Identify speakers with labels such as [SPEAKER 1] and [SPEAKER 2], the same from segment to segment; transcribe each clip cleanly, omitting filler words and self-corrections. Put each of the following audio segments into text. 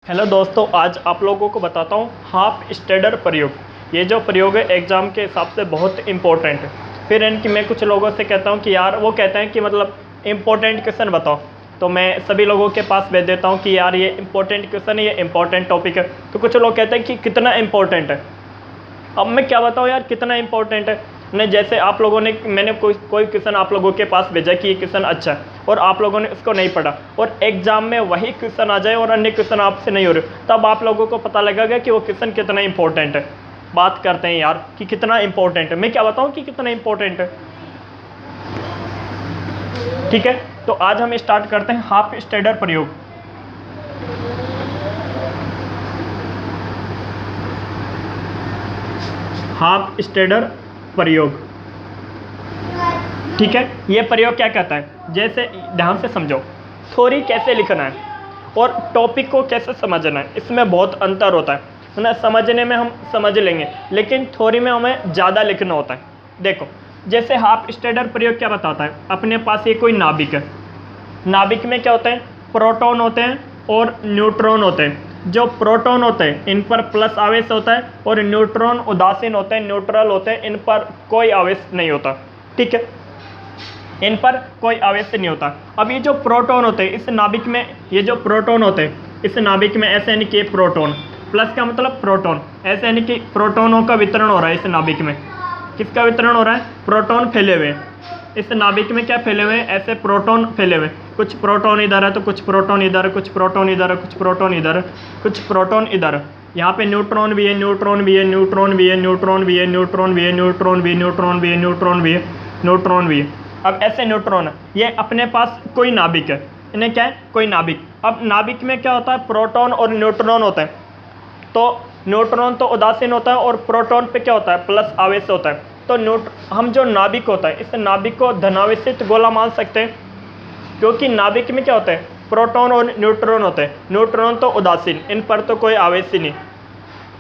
[SPEAKER 1] Hello दोस्तों, आज आप लोगों को बताता हूँ हाफ स्टेडर प्रयोग। ये जो प्रयोग है एग्ज़ाम के हिसाब से बहुत इंपॉर्टेंट है। फिर इनकी मैं कुछ लोगों से कहता हूँ कि यार, वो कहते हैं कि मतलब इम्पोर्टेंट क्वेश्चन बताओ, तो मैं सभी लोगों के पास भेज देता हूँ कि यार ये इंपॉर्टेंट क्वेश्चन है, ये इंपॉर्टेंट टॉपिक है। तो कुछ लोग कहते हैं कि कितना इंपॉर्टेंट है। अब मैं क्या बताऊँ यार, कितना इंपॉर्टेंट है। नहीं, जैसे आप लोगों ने, मैंने कोई क्वेश्चन आप लोगों के पास भेजा कि ये क्वेश्चन अच्छा है और आप लोगों ने उसको नहीं पढ़ा और एग्जाम में वही क्वेश्चन आ जाए और अन्य क्वेश्चन आपसे नहीं हो रहे, तब आप लोगों को पता लगेगा कि वो क्वेश्चन कितना इंपॉर्टेंट है। बात करते हैं यार कि कितना इंपॉर्टेंट है। मैं क्या बताऊँ कि कितना इंपॉर्टेंट है। ठीक है, तो आज हम स्टार्ट करते हैं हाफ स्टेडर प्रयोग। हाफ स्टेडर प्रयोग, ठीक है। ये प्रयोग क्या कहता है, जैसे ध्यान से समझो, थ्योरी कैसे लिखना है और टॉपिक को कैसे समझना है, इसमें बहुत अंतर होता है ना। समझने में हम समझ लेंगे, लेकिन थ्योरी में हमें ज़्यादा लिखना होता है। देखो, जैसे हाफ स्टेडर प्रयोग क्या बताता है, अपने पास ये कोई नाभिक है। नाभिक में क्या होते हैं, प्रोटॉन होते हैं और न्यूट्रॉन होते हैं। जो प्रोटॉन होते हैं इन पर प्लस आवेश होता है और न्यूट्रॉन उदासीन होते हैं, न्यूट्रल होते हैं, इन पर कोई आवेश नहीं होता। ठीक है, इन पर कोई आवेश नहीं होता। अब ये जो प्रोटॉन होते हैं इस नाभिक में, ये जो प्रोटॉन होते हैं इस नाभिक में, ऐसे यानी कि प्रोटॉन, प्लस का मतलब प्रोटॉन, ऐसे यानी कि प्रोटॉनों का वितरण हो रहा है इस नाभिक में। किसका वितरण हो रहा है, प्रोटॉन फैले हुए हैं इस नाभिक में। क्या फैले हुए हैं, ऐसे प्रोटॉन फैले हुए। कुछ प्रोटॉन इधर है तो कुछ प्रोटॉन इधर है, कुछ प्रोटॉन इधर है, कुछ प्रोटॉन इधर है, कुछ प्रोटॉन इधर है। यहाँ पे न्यूट्रॉन भी है, न्यूट्रॉन भी है, न्यूट्रॉन भी है, न्यूट्रॉन भी है, न्यूट्रॉन भी है, न्यूट्रॉन भी है, न्यूट्रॉन भी है, न्यूट्रॉन भी है, न्यूट्रॉन भी है। अब ऐसे न्यूट्रॉन है, ये अपने पास कोई नाभिक है, इन्हें क्या है, कोई नाभिक। अब नाभिक में क्या होता है, प्रोटॉन और न्यूट्रॉन होते हैं। तो न्यूट्रॉन तो उदासीन होता है और प्रोटॉन पे क्या होता है, प्लस आवेश होता है। तो हम जो नाभिक होता है इस नाभिक को धनावेशित गोला मान सकते हैं, क्योंकि नाभिक में क्या होता है, प्रोटॉन और न्यूट्रॉन होते हैं। न्यूट्रॉन तो उदासीन, इन पर तो कोई आवेश ही नहीं।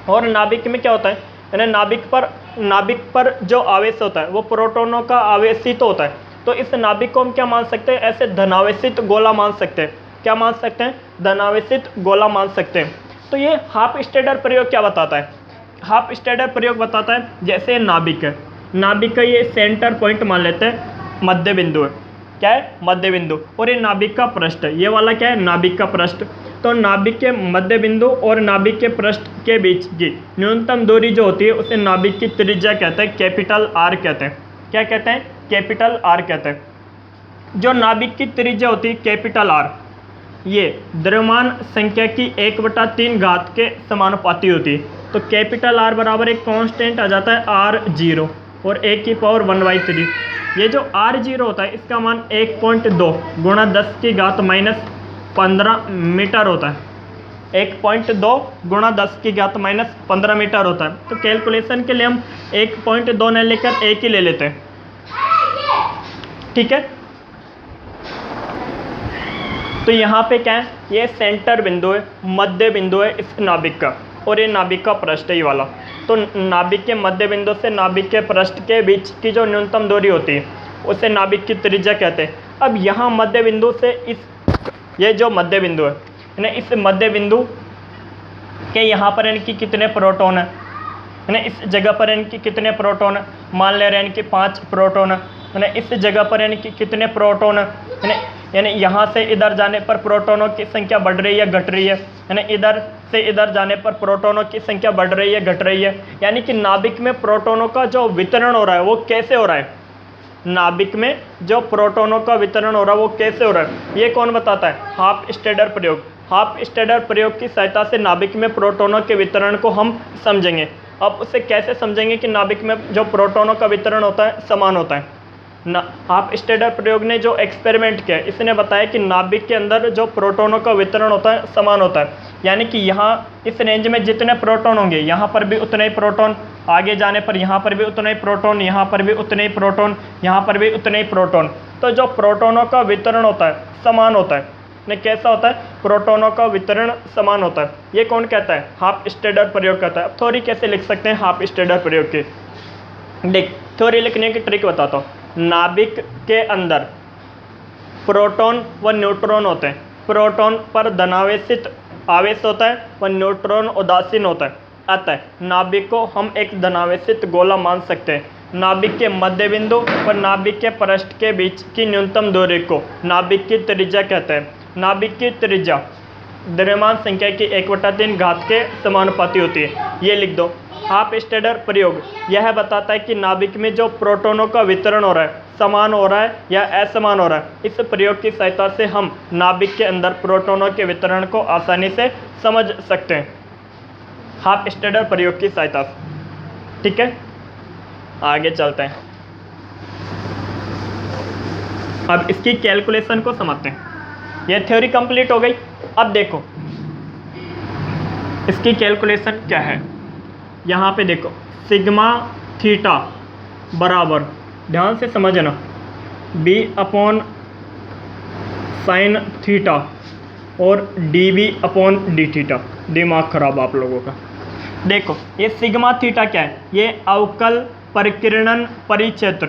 [SPEAKER 1] और नाभिक में क्या होता है, यानी नाभिक पर जो आवेश होता है वो प्रोटॉनों का आवेशित होता है। तो इस नाभिक को हम क्या मान सकते हैं, ऐसे धनावेशित गोला मान सकते हैं। क्या मान सकते हैं, धनावेशित गोला मान सकते हैं। तो ये हाफ स्टेडर प्रयोग क्या बताता है, हाफ स्टेडर प्रयोग बताता है, जैसे नाभिक है, नाभिक का ये सेंटर पॉइंट मान लेते हैं, मध्य बिंदु है। क्या है, मध्य बिंदु। और ये नाभिक का पृष्ठ है, ये वाला क्या है, नाभिक का पृष्ठ। तो नाभिक के मध्य बिंदु और नाभिक के पृष्ठ के बीच की न्यूनतम दूरी जो होती है उसे नाभिक की त्रिज्या कहते हैं, कैपिटल आर कहते हैं। क्या कहते हैं, कैपिटल आर कहते हैं। जो नाभिक की त्रिज्या होती है कैपिटल आर, ये द्रव्यमान संख्या की 1/3 घात के समानुपाती होती है। तो कैपिटल आर बराबर एक कांस्टेंट आ जाता है r0 और 1/1/3। ये जो r0 होता है इसका मान 1.2 गुणा 10 की घात -15 मीटर होता है। 1.2 गुणा 10 की घात -15 मीटर होता है। तो कैलकुलेशन के लिए हम 1.2 न लेकर 1 ही ले लेते हैं। ठीक है, तो यहाँ पे क्या है, ये सेंटर बिंदु है, मध्य बिंदु है इस नाभिक का, और ये नाभिक का पृष्ठ ही वाला। तो नाभिक के मध्य बिंदु से नाभिक के पृष्ठ के बीच की जो न्यूनतम दूरी होती है उसे नाभिक की त्रिज्या कहते हैं। अब यहाँ मध्य बिंदु से ये जो मध्य बिंदु है ना, इस मध्य बिंदु के यहाँ पर इनकी कितने प्रोटॉन है ना, इस जगह पर इनकी कितने प्रोटॉन है, मान ले रहे हैं इनकी 5 प्रोटॉन है ना। इस जगह पर इनकी कितने प्रोटॉन है ना, यानी यहाँ से इधर जाने पर प्रोटॉनों की संख्या बढ़ रही है, घट रही है ना। इधर से इधर जाने पर प्रोटॉनों की संख्या बढ़ रही है, घट रही है। यानी कि नाभिक में प्रोटॉनों का जो वितरण हो रहा है वो कैसे हो रहा है, नाभिक में जो प्रोटॉनों का वितरण हो रहा है वो कैसे हो रहा है, ये कौन बताता है, हाफ स्टेडर प्रयोग। हाफ स्टेडर प्रयोग की सहायता से नाभिक में प्रोटॉनों के वितरण को हम समझेंगे। अब उसे कैसे समझेंगे कि नाभिक में जो प्रोटॉनों का वितरण होता है समान होता है। हाफ स्टेडर प्रयोग ने जो एक्सपेरिमेंट किया इसने बताया कि नाभिक के अंदर जो प्रोटॉनों का वितरण होता है समान होता है। यानी कि यहाँ इस रेंज में जितने प्रोटॉन होंगे यहाँ पर भी उतने ही प्रोटॉन, आगे जाने पर यहाँ पर भी उतने ही प्रोटॉन, यहाँ पर भी उतने ही प्रोटॉन, यहाँ पर भी उतने ही प्रोटॉन। तो जो प्रोटॉनों का वितरण होता है समान होता है। कैसा होता है, प्रोटॉनों का वितरण समान होता है। ये कौन कहता है, हाफ स्टेडर प्रयोग कहता है। अब थ्योरी कैसे लिख सकते हैं हाफ स्टेडर प्रयोग के, देख थ्योरी लिखने की ट्रिक बताता हूँ। नाभिक के अंदर प्रोटॉन व न्यूट्रॉन होते हैं। प्रोटॉन पर धनावेशित आवेश होता है वह न्यूट्रॉन उदासीन होता है। अतः नाभिक को हम एक धनावेशित गोला मान सकते हैं। नाभिक के मध्य बिंदु और नाभिक के पृष्ठ के बीच की न्यूनतम दूरी को नाभिक की त्रिज्या कहते हैं। नाभिक की त्रिज्या द्रव्यमान संख्या की 1/3 घात के समानुपाती होती है। ये लिख दो। हाफ स्टेडर प्रयोग यह बताता है कि नाभिक में जो प्रोटॉनों का वितरण हो रहा है समान हो रहा है या असमान हो रहा है। इस प्रयोग की सहायता से हम नाभिक के अंदर प्रोटॉनों के वितरण को आसानी से समझ सकते हैं, हाफ स्टेडर प्रयोग की सहायता से। ठीक है, आगे चलते हैं। अब इसकी कैलकुलेशन को समझते हैं। यह थ्योरी कंप्लीट हो गई। अब देखो इसकी कैलकुलेशन क्या है। यहाँ पे देखो सिग्मा थीटा बराबर, ध्यान से समझना, b अपॉन साइन थीटा और dv अपॉन डी थीटा। दिमाग खराब आप लोगों का। देखो ये सिग्मा थीटा क्या है, ये अवकल परिकिरणन परिक्षेत्र।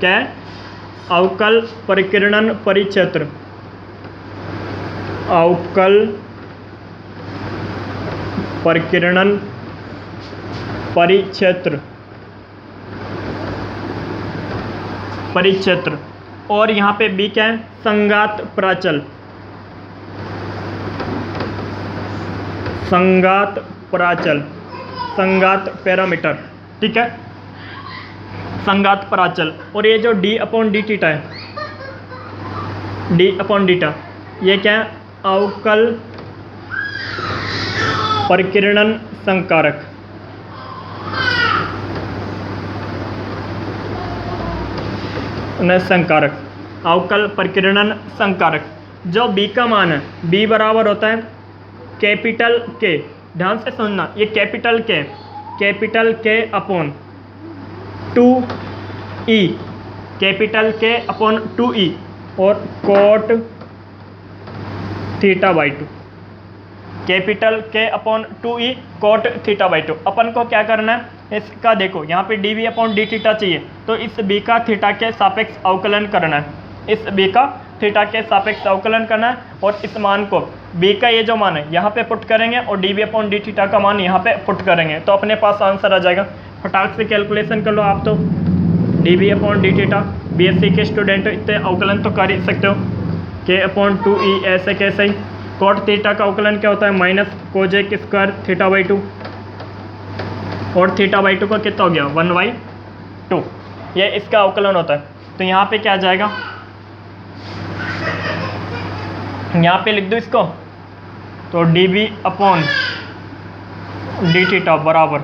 [SPEAKER 1] क्या है? अवकल परिकिरणन परिक्षेत्र। अवकल परिकिरणन परिक्षेत्र परिक्षेत्र। और यहाँ पे बी क्या है? संघात प्राचल। संघात प्राचल, संघात पैरामीटर। ठीक है, संघात प्राचल। और ये जो डी अपॉन डी थीटा है, डी अपॉन डीटा, ये क्या है? अवकल परिकिरणन संकारक। संकारक, अवकल परिकिरणन संकारक। जो b का मान है, b बराबर होता है कैपिटल के, ध्यान से सुनना, ये कैपिटल के अपॉन 2e, कैपिटल के अपॉन 2e और कोट थीटा बाई 2, कैपिटल के upon 2e cot theta by 2। अपन को क्या करना है, इसका देखो यहाँ पे dv अपॉन डी थीटा चाहिए, तो इस b का थीटा के सापेक्ष अवकलन करना है। इस b का थीटा के सापेक्ष अवकलन करना है और इस मान को b का ये जो मान है यहाँ पे पुट करेंगे और dv अपॉन डी थीटा का मान यहाँ पे पुट करेंगे, तो अपने पास आंसर आ जाएगा। फटाक से कैलकुलेशन कर लो आप। तो dv upon D theta, BSc के स्टूडेंट इतने अवकलन तो कर ही सकते हो। k अपॉन 2e ऐसे कैसे ही। कोट थीटा का अवकलन क्या होता है? Minus Kozak square theta by 2, और थीटा बाई 2 का कितना हो गया? 1/2। ये इसका अवकलन होता है। तो यहाँ पे क्या आ जाएगा, यहाँ पे लिख दो इसको, तो dv अपॉन डी थीटा बराबर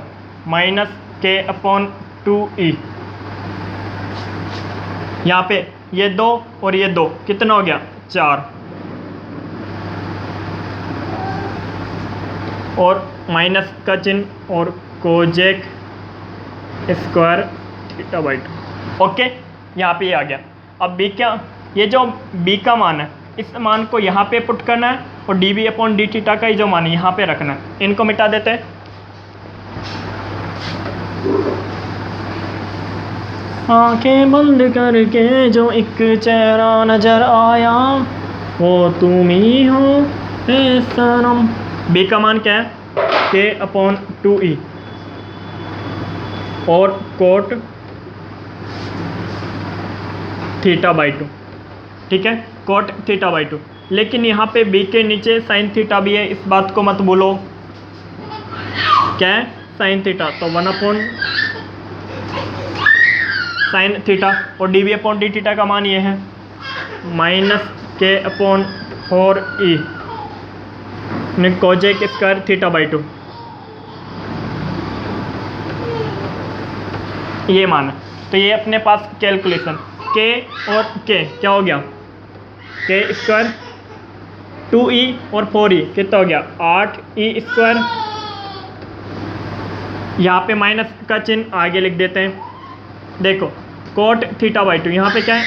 [SPEAKER 1] माइनस k अपॉन 2e। यहाँ पे ये 2 और ये 2 कितना हो गया? 4, और माइनस का चिन्ह और Kozak square theta by 2। Okay, यहाँ पे ये आ गया। अब b क्या, ये जो b का मान है इस मान को यहाँ पे पुट करना है और dv अपॉन डी थीटा का ये जो मान है यहाँ पे रखना है। इनको मिटा देते हैं। आंखें बंद करके जो एक चेहरा नजर आया वो तुम ही हो ए सनम। b का मान क्या है? k अपॉन 2e और कोट थीटा बाई 2। ठीक है, कोट थीटा बाई 2। लेकिन यहाँ पे b के नीचे साइन थीटा भी है, इस बात को मत भूलो। क्या है? Sine theta. तो 1 अपॉन साइन थीटा और dv अपॉन डी थीटा का मान ये है minus k upon 4e Kozak square theta by 2। ये मान है। तो ये अपने पास कैलकुलेशन k और k क्या हो गया? k स्क्वायर 2e और 4e कितना हो गया? 8e square. यहाँ पे माइनस का चिन्ह आगे लिख देते हैं। देखो कोट थीटा बाई 2, यहाँ पे क्या है?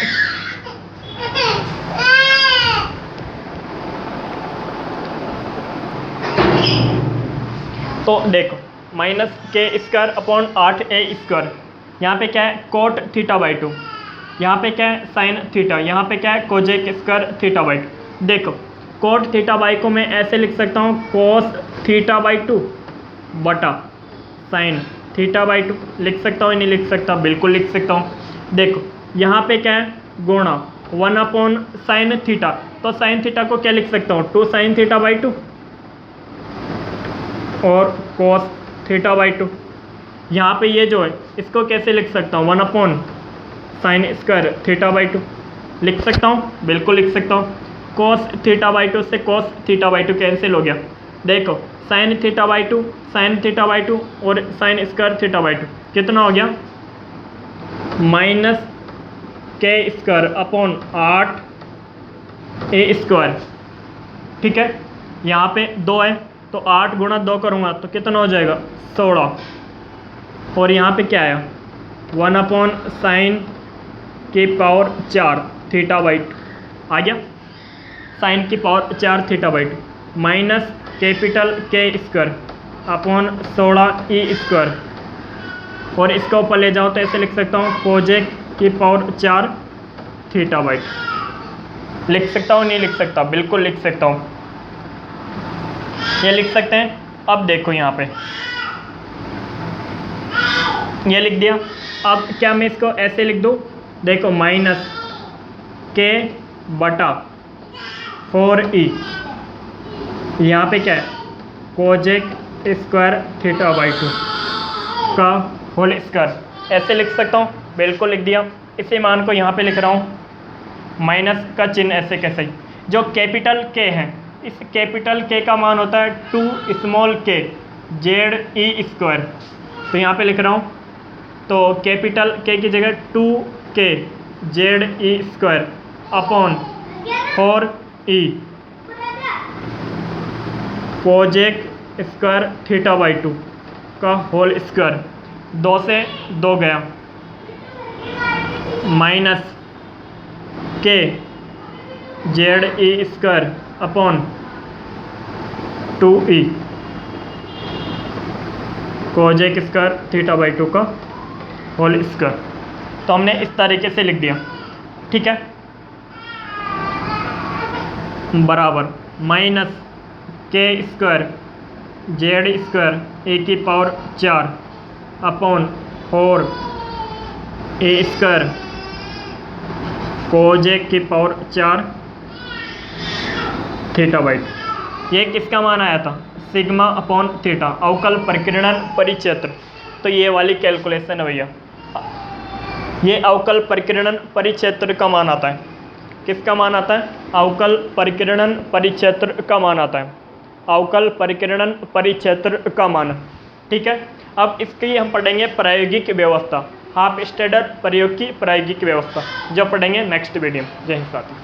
[SPEAKER 1] तो देखो minus k square upon 8a square. यहाँ पे क्या है? Cot theta by 2। यहाँ पे क्या है? Sine theta. यहाँ पे क्या है? Kozak square theta by 2। देखो कोट थीटा बाई को मैं ऐसे लिख सकता हूँ कोस थीटा बाई 2 बटा साइन थीटा बाई 2। लिख सकता हूँ नहीं लिख सकता? बिल्कुल लिख सकता हूँ। देखो यहाँ पे क्या है, गुणा 1 अपॉन साइन थीटा, तो साइन थीटा को क्या लिख सकता हूँ 2 साइन थीटा बाई 2 और कोस थीटा बाई 2। यहाँ पे ये जो है इसको कैसे लिख सकता हूँ 1 upon sine square theta by 2। लिख सकता हूँ? बिल्कुल लिख सकता हूँ। कोस थीटा बाई 2 से कोस थीटा बाई 2 कैंसिल हो गया। देखो sine theta by 2 sine theta by 2 और साइन स्क्वायर थीटा बाई 2 कितना हो गया, माइनस के स्क्वायर अपॉन 8 ए स्क्वायर। ठीक है, यहाँ पे 2 है तो 8 गुणा 2 करूँगा तो कितना हो जाएगा 16। और यहाँ पे क्या आया 1 अपॉन साइन की पावर 4 थीटा बाई 2 आ गया, साइन की power 4 theta by 2 minus capital के स्क्वायर अपॉन 16 ई स्क्वायर। और इसका ऊपर ले जाओ तो ऐसे लिख सकता हूँ कोजेक की पावर 4 थीटा बाई 2। लिख सकता हूँ नहीं लिख सकता? बिल्कुल लिख सकता हूँ, ये लिख सकते हैं। अब देखो यहाँ पे ये लिख दिया। अब क्या मैं इसको ऐसे लिख दूँ, देखो माइनस के बटा 4e, यहाँ पे क्या है कोजेक स्क्वायर थीटा बाई 2 का होल स्क्वायर, ऐसे लिख सकता हूँ। बिल्कुल लिख दिया। इसी मान को यहाँ पे लिख रहा हूँ, माइनस का चिन्ह ऐसे कैसे, जो कैपिटल के है इस कैपिटल के का मान होता है 2 स्मॉल के जेड ई स्क्वायर। तो यहाँ पे लिख रहा हूँ, तो कैपिटल के की जगह 2 के Z E square upon 4e Kozak square theta by 2 का होल स्क्वायर। 2 से 2 गया, माइनस के Z E square upon 2e Kozak square theta by 2 का होल स्क्वायर। तो हमने इस तरीके से लिख दिया। ठीक है, बराबर माइनस के स्क्वायर जेड स्क्वायर ए की पावर 4 अपॉन 4 ए स्क्वायर कोजेक की पावर 4 थीटा बाई 2। ये किसका मान आया था, सिग्मा अपॉन थीटा, अवकल परिकीर्णन परिक्षेत्र। तो ये वाली कैलकुलेशन है भैया, ये अवकल परिकीर्णन परिक्षेत्र का मान आता है। किसका मान आता है, अवकल परिकीर्णन परिक्षेत्र का मान आता है, अवकल परिकीर्णन परिक्षेत्र का मान। ठीक है, अब इसकी हम पढ़ेंगे प्रायोगिक व्यवस्था, हाफ स्टेडर प्रयोग की प्रायोगिक व्यवस्था, जो पढ़ेंगे नेक्स्ट वीडियो में। जय हिंद साथी।